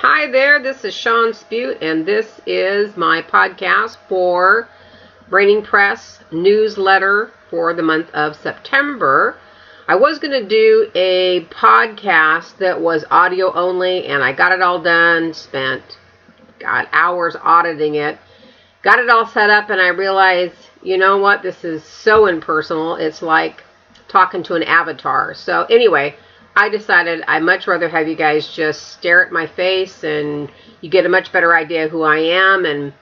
Hi there, this is Sean Spute, and this is my podcast for ReigningPress newsletter for the month of September. I was going to do a podcast that was audio only, and I got it all done, spent hours auditing it, got it all set up, and I realized, you know what, this is so impersonal. It's like talking to an avatar. So anyway, I decided I'd much rather have you guys just stare at my face and you get a much better idea who I am. And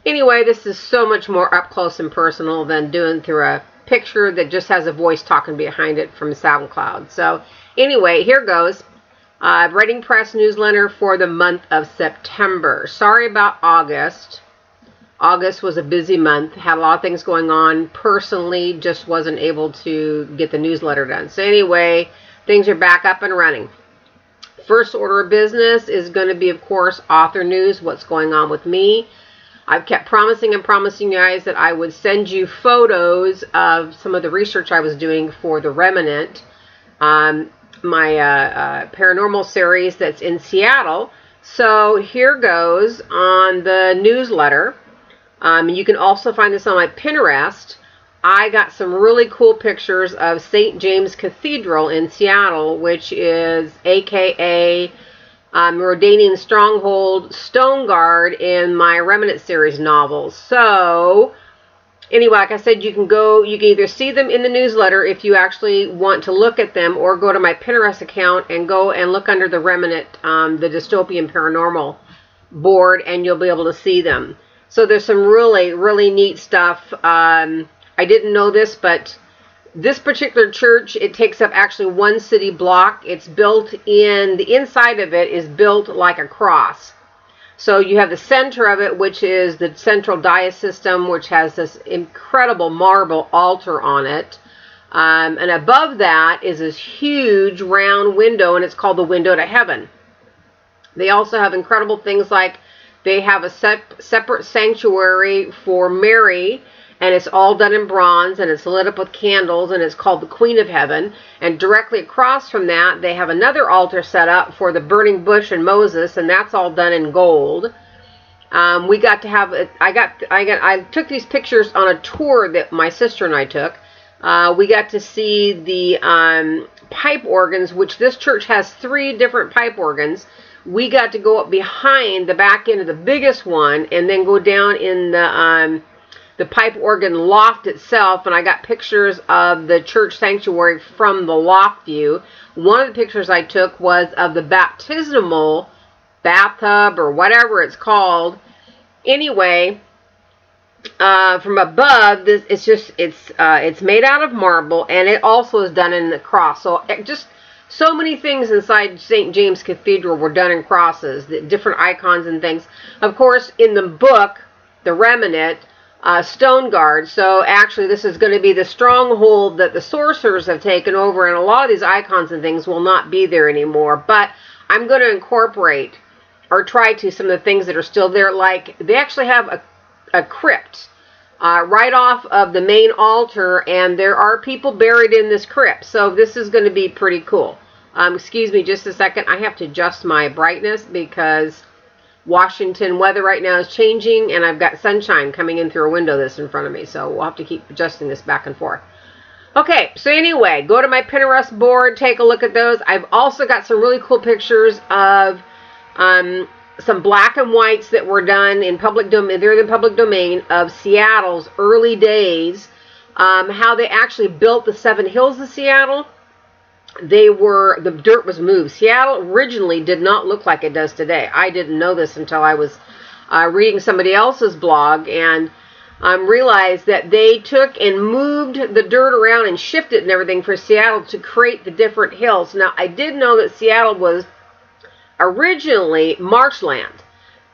anyway, this is so much more up close and personal than doing through a picture that just has a voice talking behind it from SoundCloud. So anyway, here goes. ReigningPress newsletter for the month of September. Sorry about August. August was a busy month, had a lot of things going on. Personally, just wasn't able to get the newsletter done. So anyway, things are back up and running. First order of business is going to be, of course, author news, what's going on with me. I've kept promising you guys that I would send you photos of some of the research I was doing for The Remnant, my paranormal series that's in Seattle. So here goes on the newsletter. You can also find this on my Pinterest. I got some really cool pictures of St. James Cathedral in Seattle, which is AKA Rodanian Stronghold Stone Guard in my Remnant series novels. So anyway, like I said, you can either see them in the newsletter if you actually want to look at them, or go to my Pinterest account and go and look under the Remnant, the Dystopian Paranormal board, and you'll be able to see them. So there's some really, really neat stuff. I didn't know this, but this particular church, it takes up actually one city block. It's built in, the inside of it is built like a cross. So you have the center of it, which is the central dais system, which has this incredible marble altar on it. And above that is this huge round window, and it's called the window to heaven. They also have incredible things like they have a separate sanctuary for Mary, and it's all done in bronze, and it's lit up with candles, and it's called the Queen of Heaven. And directly across from that, they have another altar set up for the burning bush and Moses, and that's all done in gold. We got to have, I took these pictures on a tour that my sister and I took. We got to see the pipe organs, which this church has 3 different pipe organs. We got to go up behind the back end of the biggest one, and then go down in the pipe organ loft itself, and I got pictures of the church sanctuary from the loft view. One of the pictures I took was of the baptismal bathtub, or whatever it's called. Anyway, from above, it's made out of marble, and it also is done in the cross. So just so many things inside St. James Cathedral were done in crosses, the different icons and things. Of course, in the book, The Remnant, Stone Guard. So actually, this is going to be the stronghold that the sorcerers have taken over, and a lot of these icons and things will not be there anymore. But I'm going to incorporate, or try to, some of the things that are still there. Like, they actually have a crypt right off of the main altar, and there are people buried in this crypt. So this is going to be pretty cool. Excuse me just a second. I have to adjust my brightness because Washington weather right now is changing, and I've got sunshine coming in through a window that's in front of me, so we'll have to keep adjusting this back and forth. Okay, so anyway, go to my Pinterest board, take a look at those. I've also got some really cool pictures of some black and whites that were done in public domain. They're in the public domain of Seattle's early days, how they actually built the 7 hills of Seattle. The dirt was moved. Seattle originally did not look like it does today. I didn't know this until I was reading somebody else's blog, and realized that they took and moved the dirt around and shifted and everything for Seattle to create the different hills. Now, I did know that Seattle was originally marshland,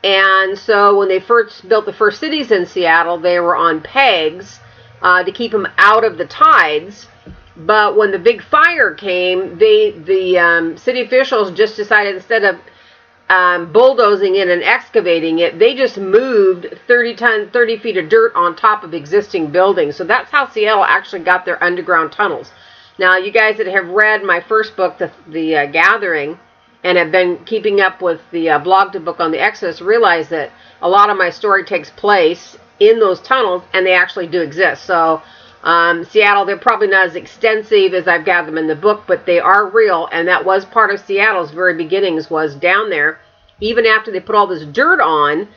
and so when they first built the first cities in Seattle, they were on pegs to keep them out of the tides. But when the big fire came, the city officials just decided, instead of bulldozing in and excavating it, they just moved 30 feet of dirt on top of existing buildings. So that's how Seattle actually got their underground tunnels. Now, you guys that have read my first book, The Gathering, and have been keeping up with the blog to book on the Exodus, realize that a lot of my story takes place in those tunnels, and they actually do exist. So Seattle, they're probably not as extensive as I've got them in the book, but they are real, and that was part of Seattle's very beginnings, was down there. Even after they put all this dirt on,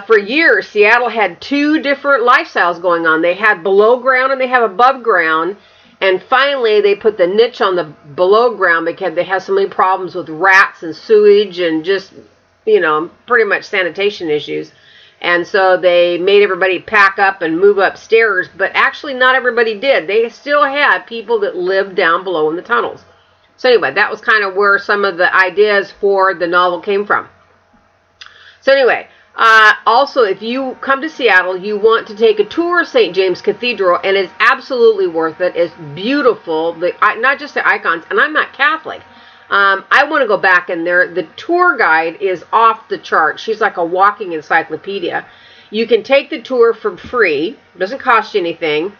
for years, Seattle had two different lifestyles going on. They had below ground and they have above ground. And finally, they put the niche on the below ground because they had so many problems with rats and sewage and just, pretty much sanitation issues. And so they made everybody pack up and move upstairs. But actually, not everybody did. They still had people that lived down below in the tunnels. So anyway, that was kind of where some of the ideas for the novel came from. So anyway, also, if you come to Seattle, you want to take a tour of St. James Cathedral, and it's absolutely worth it. It's beautiful, not just the icons, and I'm not Catholic. I want to go back in there. The tour guide is off the chart. She's like a walking encyclopedia. You can take the tour for free. It doesn't cost you anything.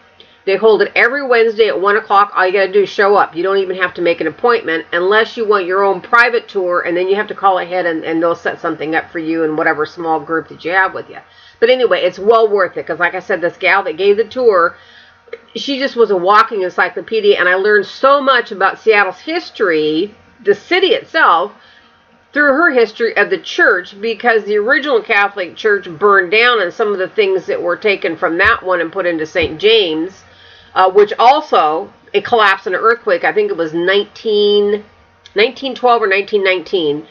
They hold it every Wednesday at 1 o'clock. All you got to do is show up. You don't even have to make an appointment unless you want your own private tour, and then you have to call ahead and they'll set something up for you in whatever small group that you have with you. But anyway, it's well worth it because, like I said, this gal that gave the tour, she just was a walking encyclopedia, and I learned so much about Seattle's history, the city itself, through her history of the church, because the original Catholic Church burned down, and some of the things that were taken from that one and put into St. James, which also, it collapsed in an earthquake. I think it was 1912 or 1919.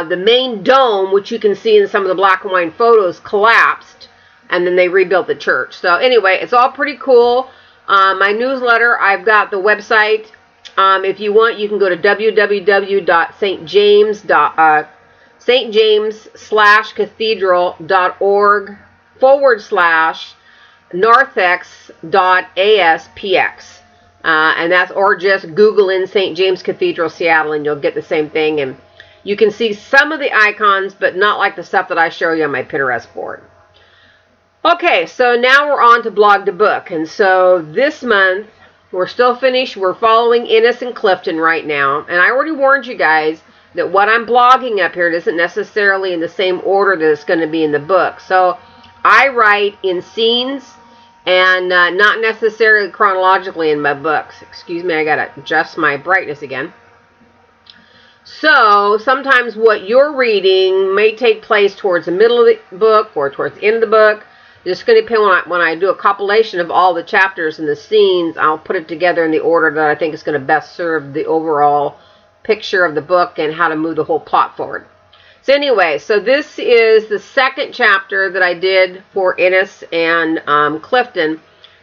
The main dome, which you can see in some of the black and white photos, collapsed, and then they rebuilt the church. So anyway, it's all pretty cool. My newsletter, I've got the website. If you want, you can go to stjamescathedral.org/narthex.aspx. And that's, or just Google in St. James Cathedral, Seattle, and you'll get the same thing. And you can see some of the icons, but not like the stuff that I show you on my Pinterest board. Okay, so now we're on to blog to book. And so this month, we're still finished. We're following Ennis and Clifton right now. And I already warned you guys that what I'm blogging up here isn't necessarily in the same order that it's going to be in the book. So I write in scenes and not necessarily chronologically in my books. Excuse me, I got to adjust my brightness again. So sometimes what you're reading may take place towards the middle of the book or towards the end of the book. It's going to depend when I do a compilation of all the chapters and the scenes. I'll put it together in the order that I think is going to best serve the overall picture of the book and how to move the whole plot forward. So anyway, so this is the second chapter that I did for Ennis and Clifton.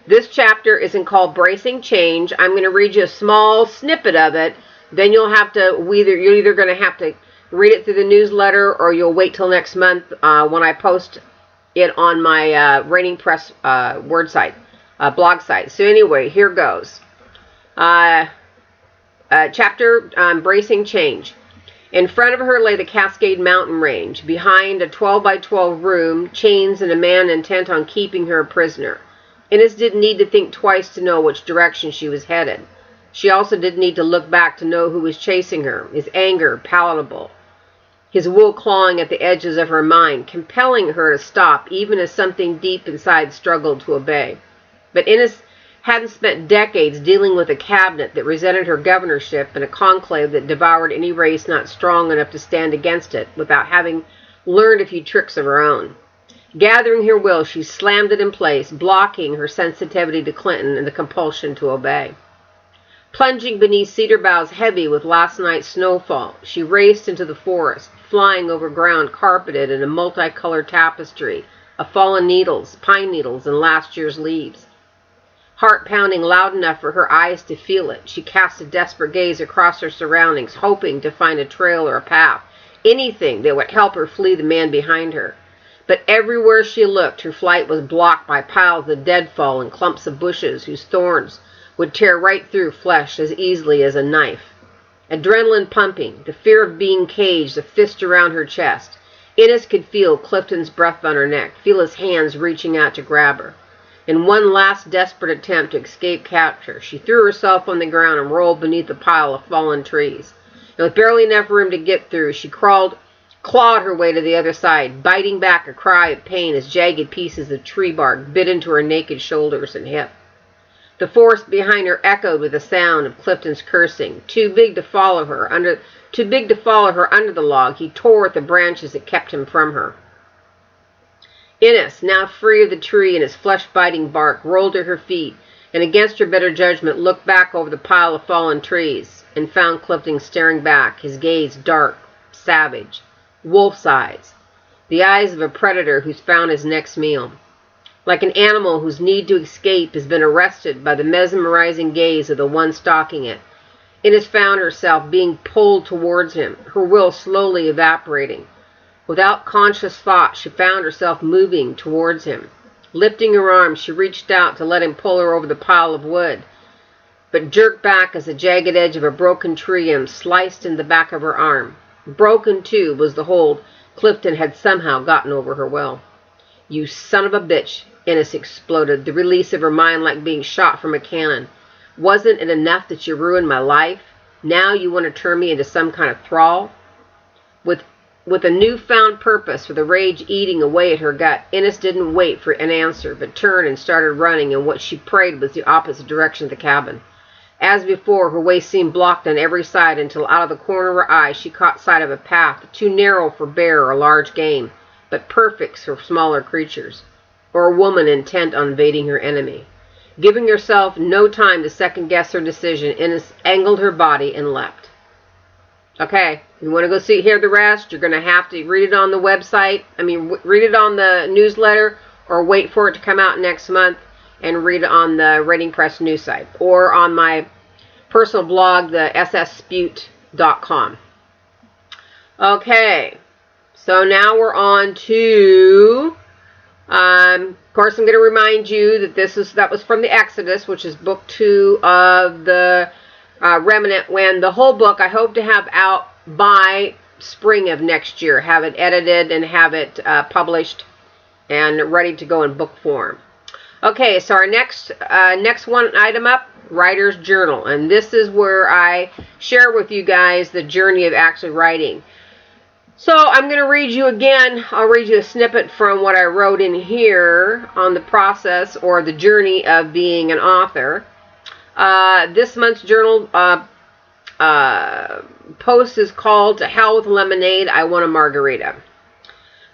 This chapter is called Bracing Change. I'm going to read you a small snippet of it. Then you'll have to, you're either going to have to read it through the newsletter, or you'll wait till next month when I post it on my ReigningPress blog site. So anyway, here goes. Chapter Bracing Change. In front of her lay the Cascade Mountain Range. Behind, a 12-by-12 room, chains, and a man intent on keeping her a prisoner. Ennis didn't need to think twice to know which direction she was headed. She also didn't need to look back to know who was chasing her, his anger palatable, his wool clawing at the edges of her mind, compelling her to stop, even as something deep inside struggled to obey. But Ennis hadn't spent decades dealing with a cabinet that resented her governorship and a conclave that devoured any race not strong enough to stand against it without having learned a few tricks of her own. Gathering her will, she slammed it in place, blocking her sensitivity to Clinton and the compulsion to obey. Plunging beneath cedar boughs heavy with last night's snowfall, she raced into the forest, flying over ground carpeted in a multicolored tapestry of fallen needles, pine needles, and last year's leaves. Heart pounding loud enough for her eyes to feel it, she cast a desperate gaze across her surroundings, hoping to find a trail or a path, anything that would help her flee the man behind her. But everywhere she looked, her flight was blocked by piles of deadfall and clumps of bushes whose thorns would tear right through flesh as easily as a knife. Adrenaline pumping, the fear of being caged, a fist around her chest. Ennis could feel Clifton's breath on her neck, feel his hands reaching out to grab her. In one last desperate attempt to escape capture, she threw herself on the ground and rolled beneath a pile of fallen trees. And with barely enough room to get through, she clawed her way to the other side, biting back a cry of pain as jagged pieces of tree bark bit into her naked shoulders and hip. The forest behind her echoed with the sound of Clifton's cursing. Too big to follow her under the log, he tore at the branches that kept him from her. Innes, now free of the tree and its flesh-biting bark, rolled to her feet, and against her better judgment looked back over the pile of fallen trees, and found Clifton staring back, his gaze dark, savage, wolf's eyes, the eyes of a predator who's found his next meal. Like an animal whose need to escape has been arrested by the mesmerizing gaze of the one stalking it, Innes found herself being pulled towards him, her will slowly evaporating. Without conscious thought, she found herself moving towards him. Lifting her arm, she reached out to let him pull her over the pile of wood, but jerked back as the jagged edge of a broken tree limb sliced in the back of her arm. Broken, too, was the hold Clifton had somehow gotten over her will. "You son of a bitch," Innes exploded, the release of her mind like being shot from a cannon. "Wasn't it enough that you ruined my life? Now you want to turn me into some kind of thrall?" With a newfound purpose for the rage eating away at her gut, Innes didn't wait for an answer, but turned and started running in what she prayed was the opposite direction of the cabin. As before, her way seemed blocked on every side until out of the corner of her eye she caught sight of a path too narrow for bear or large game, but perfect for smaller creatures, or a woman intent on evading her enemy. Giving herself no time to second-guess her decision, Innes angled her body and leapt. Okay, you want to go hear the rest? You're going to have to read it on the website. Read it on the newsletter, or wait for it to come out next month and read it on the ReigningPress news site, or on my personal blog, the ssspute.com. Okay, so now we're on to, of course, I'm going to remind you that that was from the Exodus, which is book 2 of the Remnant. When the whole book I hope to have out by spring of next year, have it edited and have it published and ready to go in book form. Okay, so our next one item up, Writer's Journal, and this is where I share with you guys the journey of actually writing. So I'm going to read you again, I'll read you a snippet from what I wrote in here on the process or the journey of being an author. This month's journal post is called "To Hell with Lemonade, I Want a Margarita."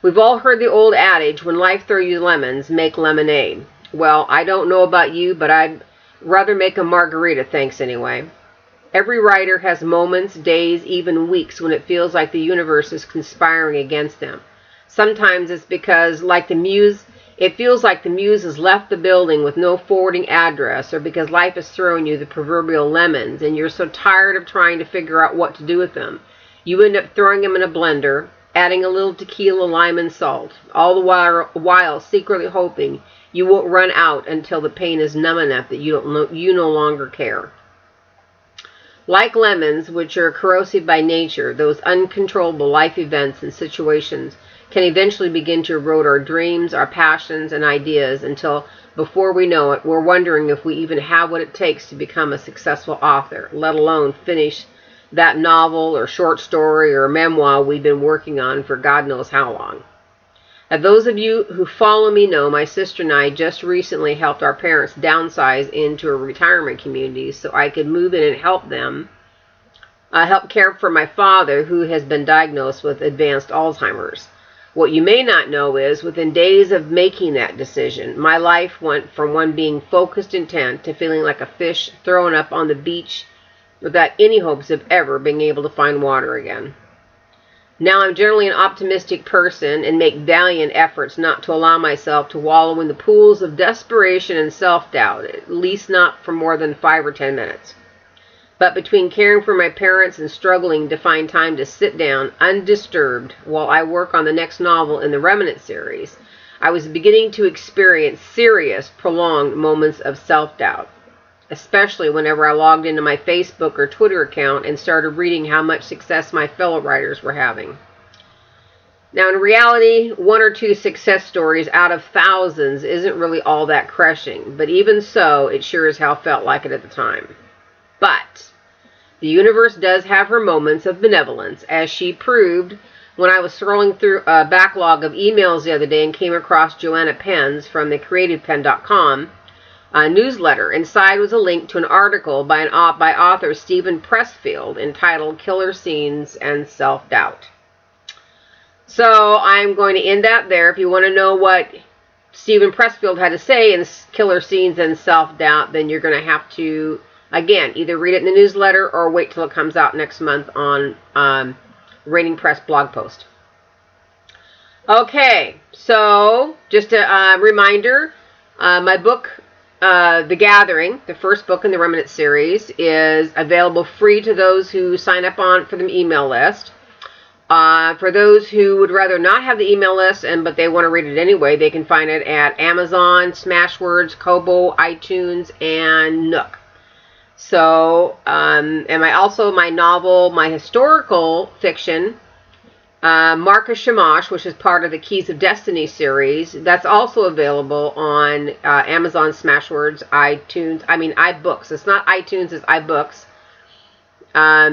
We've all heard the old adage, when life throws you lemons, make lemonade. Well, I don't know about you, but I'd rather make a margarita, thanks anyway. Every writer has moments, days, even weeks when it feels like the universe is conspiring against them. Sometimes it's because, it feels like the muse has left the building with no forwarding address, or because life is throwing you the proverbial lemons and you're so tired of trying to figure out what to do with them. You end up throwing them in a blender, adding a little tequila, lime, and salt, all the while secretly hoping you won't run out until the pain is numb enough that you no longer care. Like lemons, which are corrosive by nature, those uncontrollable life events and situations can eventually begin to erode our dreams, our passions, and ideas until, before we know it, we're wondering if we even have what it takes to become a successful author, let alone finish that novel or short story or memoir we've been working on for God knows how long. Now, those of you who follow me know my sister and I just recently helped our parents downsize into a retirement community so I could move in and help them help care for my father, who has been diagnosed with advanced Alzheimer's. What you may not know is, within days of making that decision, my life went from one being focused intent to feeling like a fish thrown up on the beach without any hopes of ever being able to find water again. Now I'm generally an optimistic person and make valiant efforts not to allow myself to wallow in the pools of desperation and self-doubt, at least not for more than 5 or 10 minutes. But between caring for my parents and struggling to find time to sit down undisturbed while I work on the next novel in the Remnant series, I was beginning to experience serious, prolonged moments of self-doubt, especially whenever I logged into my Facebook or Twitter account and started reading how much success my fellow writers were having. Now, in reality, 1 or 2 success stories out of thousands isn't really all that crushing, but even so, it sure as hell felt like it at the time. But The universe does have her moments of benevolence, as she proved when I was scrolling through a backlog of emails the other day and came across Joanna Penn's from the creativepen.com newsletter. Inside was a link to an article by author Stephen Pressfield entitled Killer Scenes and Self-Doubt. So I'm going to end that there. If you want to know what Stephen Pressfield had to say in Killer Scenes and Self-Doubt, then you're going to have to, again, either read it in the newsletter or wait till it comes out next month on Reigning Press blog post. Okay, so just a reminder, my book, The Gathering, the first book in the Remnant series, is available free to those who sign up for the email list. For those who would rather not have the email list but they want to read it anyway, they can find it at Amazon, Smashwords, Kobo, iTunes, and Nook. So, and my novel, my historical fiction, Marcus Shamash, which is part of the Keys of Destiny series, that's also available on Amazon, Smashwords, iTunes, iBooks. It's not iTunes, it's iBooks,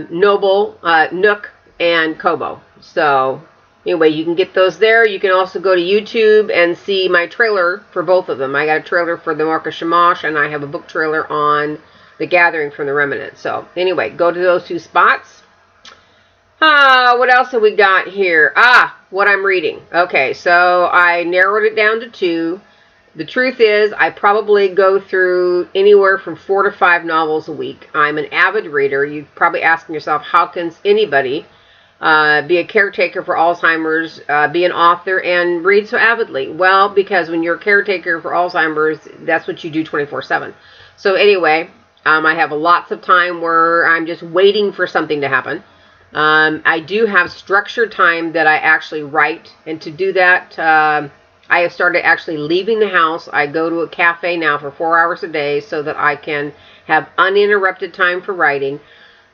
Noble, Nook, and Kobo. So anyway, you can get those there. You can also go to YouTube and see my trailer for both of them. I got a trailer for the Marcus Shamash, and I have a book trailer on The Gathering from the Remnant. So anyway, go to those two spots. What else have we got here? What I'm reading. Okay, so I narrowed it down to 2. The truth is, I probably go through anywhere from 4 to 5 novels a week. I'm an avid reader. You're probably asking yourself, how can anybody be a caretaker for Alzheimer's, be an author, and read so avidly? Well, because when you're a caretaker for Alzheimer's, that's what you do 24/7. So anyway, I have lots of time where I'm just waiting for something to happen. I do have structured time that I actually write, and to do that, I have started actually leaving the house. I go to a cafe now for 4 hours a day so that I can have uninterrupted time for writing.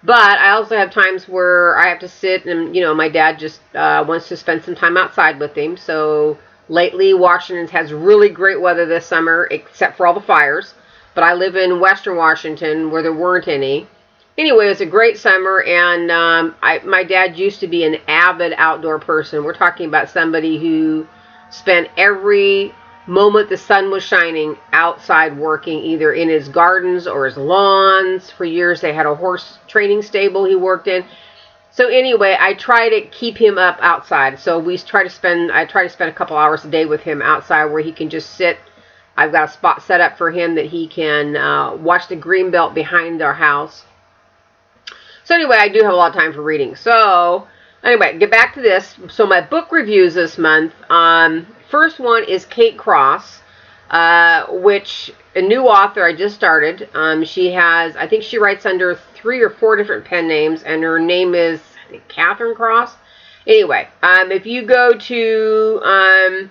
But I also have times where I have to sit and, my dad just wants to spend some time outside with him. So lately, Washington has really great weather this summer, except for all the fires. But I live in Western Washington where there weren't any. Anyway, it was a great summer, and my dad used to be an avid outdoor person. We're talking about somebody who spent every moment the sun was shining outside working, either in his gardens or his lawns. For years, they had a horse training stable he worked in. So anyway, I try to keep him up outside. So I try to spend a couple hours a day with him outside where he can just sit. I've got a spot set up for him that he can watch the green belt behind our house. So anyway, I do have a lot of time for reading. So anyway, get back to this. So my book reviews this month. First one is Kate Cross, which a new author I just started. I think she writes under 3 or 4 different pen names, and her name is, I think, Catherine Cross. Anyway, if you go to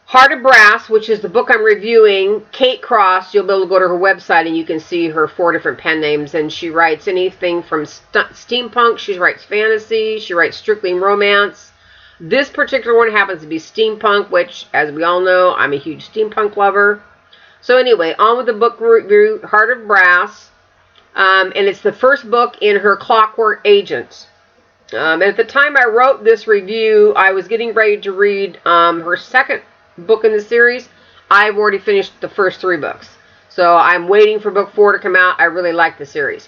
Heart of Brass, which is the book I'm reviewing, Kate Cross, you'll be able to go to her website and you can see her 4 different pen names. And she writes anything from steampunk, she writes fantasy, she writes strictly romance. This particular one happens to be steampunk, which, as we all know, I'm a huge steampunk lover. So anyway, on with the book review, Heart of Brass. And it's the first book in her Clockwork Agents. And at the time I wrote this review, I was getting ready to read her second book in the series. I've already finished the first 3 books. So I'm waiting for book 4 to come out. I really like the series.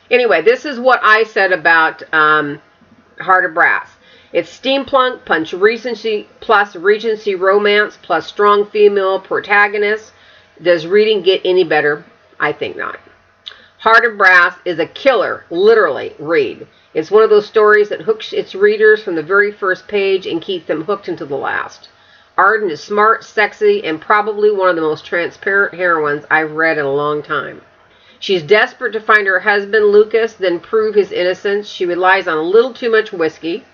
Anyway, this is what I said about Heart of Brass. It's steampunk punch Regency plus Regency romance plus strong female protagonist. Does reading get any better? I think not. Heart of Brass is a killer, literally, read. It's one of those stories that hooks its readers from the very first page and keeps them hooked until the last. Arden is smart, sexy, and probably one of the most transparent heroines I've read in a long time. She's desperate to find her husband, Lucas, then prove his innocence. She relies on a little too much whiskey.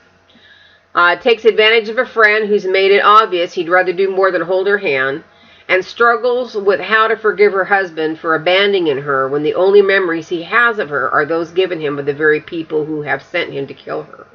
Takes advantage of a friend who's made it obvious he'd rather do more than hold her hand. And struggles with how to forgive her husband for abandoning her when the only memories he has of her are those given him by the very people who have sent him to kill her.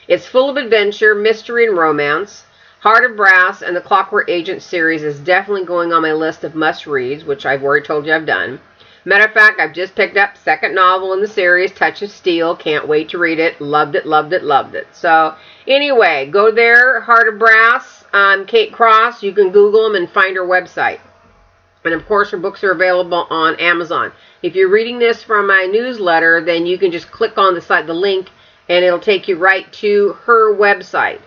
It's full of adventure, mystery, and romance. Heart of Brass and the Clockwork Agent series is definitely going on my list of must-reads, which I've already told you I've done. Matter of fact, I've just picked up second novel in the series, Touch of Steel. Can't wait to read it. Loved it, loved it, loved it. So anyway, go there, Heart of Brass, Kate Cross. You can Google them and find her website. And of course, her books are available on Amazon. If you're reading this from my newsletter, then you can just click on the link, and it'll take you right to her website,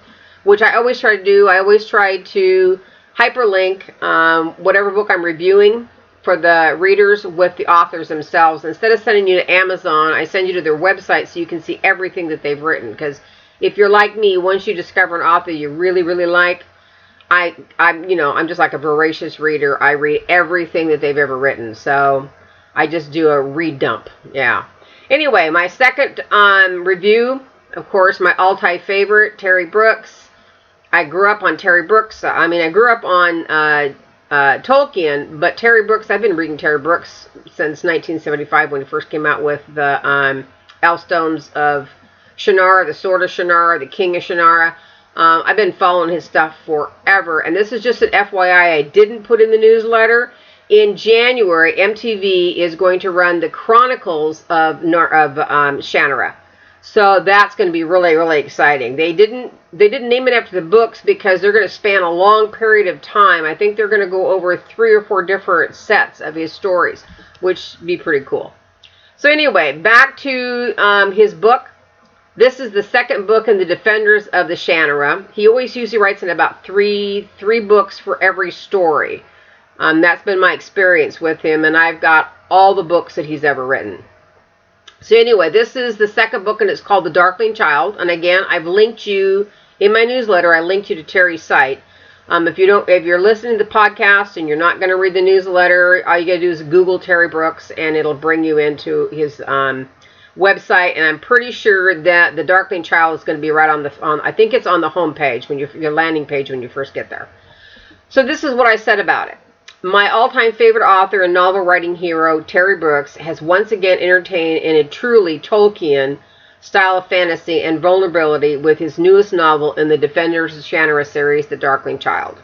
which I always try to do. I always try to hyperlink whatever book I'm reviewing for the readers with the authors themselves. Instead of sending you to Amazon, I send you to their website so you can see everything that they've written. Because if you're like me, once you discover an author you really, really like, I'm just like a voracious reader. I read everything that they've ever written. So I just do a read dump. Yeah. Anyway, my second review, of course, my all-time favorite, Terry Brooks. I grew up on Terry Brooks. I grew up on Tolkien, but Terry Brooks, I've been reading Terry Brooks since 1975 when he first came out with the Elfstones of Shannara, the Sword of Shannara, the King of Shannara. I've been following his stuff forever, and this is just an FYI I didn't put in the newsletter. In January, MTV is going to run the Chronicles of Shannara. So that's going to be really, really exciting. They didn't name it after the books because they're going to span a long period of time. I think they're going to go over 3 or 4 different sets of his stories, which would be pretty cool. So anyway, back to his book. This is the second book in the Defenders of the Shannara. He always usually writes in about three books for every story. That's been my experience with him, and I've got all the books that he's ever written. So anyway, this is the second book, and it's called The Darkling Child. And again, I've linked you in my newsletter. I linked you to Terry's site. If you're listening to the podcast and you're not going to read the newsletter, all you got to do is Google Terry Brooks, and it'll bring you into his website. And I'm pretty sure that The Darkling Child is going to be right on I think it's on the home page, your landing page when you first get there. So this is what I said about it. My all-time favorite author and novel writing hero, Terry Brooks, has once again entertained in a truly Tolkien style of fantasy and vulnerability with his newest novel in the Defenders of Shannara series, The Darkling Child.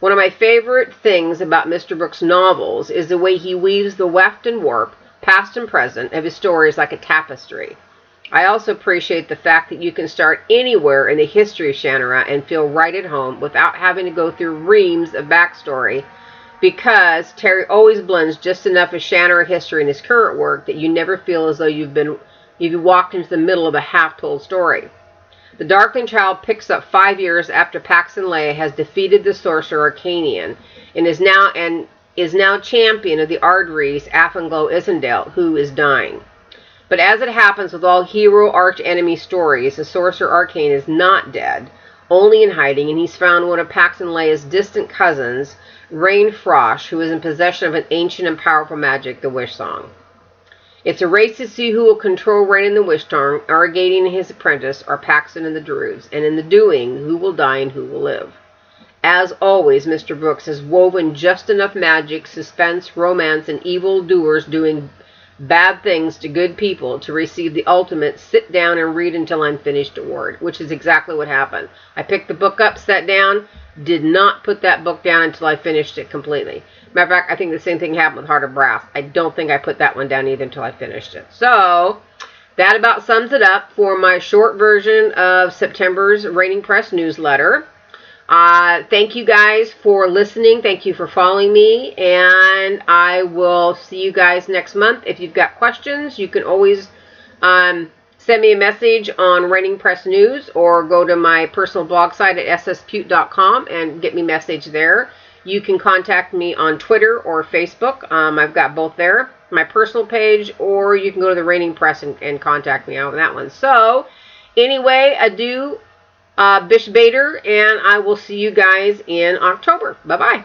One of my favorite things about Mr. Brooks' novels is the way he weaves the weft and warp, past and present, of his stories like a tapestry. I also appreciate the fact that you can start anywhere in the history of Shannara and feel right at home without having to go through reams of backstory, because Terry always blends just enough of Shannara history in his current work that you never feel as though you've walked into the middle of a half-told story. The Darkling Child picks up 5 years after Pax and Leia has defeated the sorcerer Arcanian and is now champion of the Ardries, Afanglo Isendale, who is dying. But as it happens with all hero arch-enemy stories, the sorcerer Arcane is not dead, only in hiding, and he's found one of Pax and Leia's distant cousins, Rain Frosh, who is in possession of an ancient and powerful magic, the Wish Song. It's a race to see who will control Rain and the Wish Song. Aragaden and his apprentice are Paxton and the Druids, and in the doing, who will die and who will live. As always, Mr. Brooks has woven just enough magic, suspense, romance, and evil doers doing bad things to good people to receive the ultimate sit down and read until I'm finished award, which is exactly what happened. I picked the book up, sat down, did not put that book down until I finished it completely. Matter of fact, I think the same thing happened with Heart of Brass. I don't think I put that one down either until I finished it. So that about sums it up for my short version of September's ReigningPress newsletter. Thank you guys for listening. Thank you for following me. And I will see you guys next month. If you've got questions, you can always send me a message on ReigningPress News or go to my personal blog site at sspute.com and get me a message there. You can contact me on Twitter or Facebook. I've got both there. My personal page, or you can go to the ReigningPress and contact me on that one. So, anyway, adieu. Bish Bader, and I will see you guys in October. Bye-bye.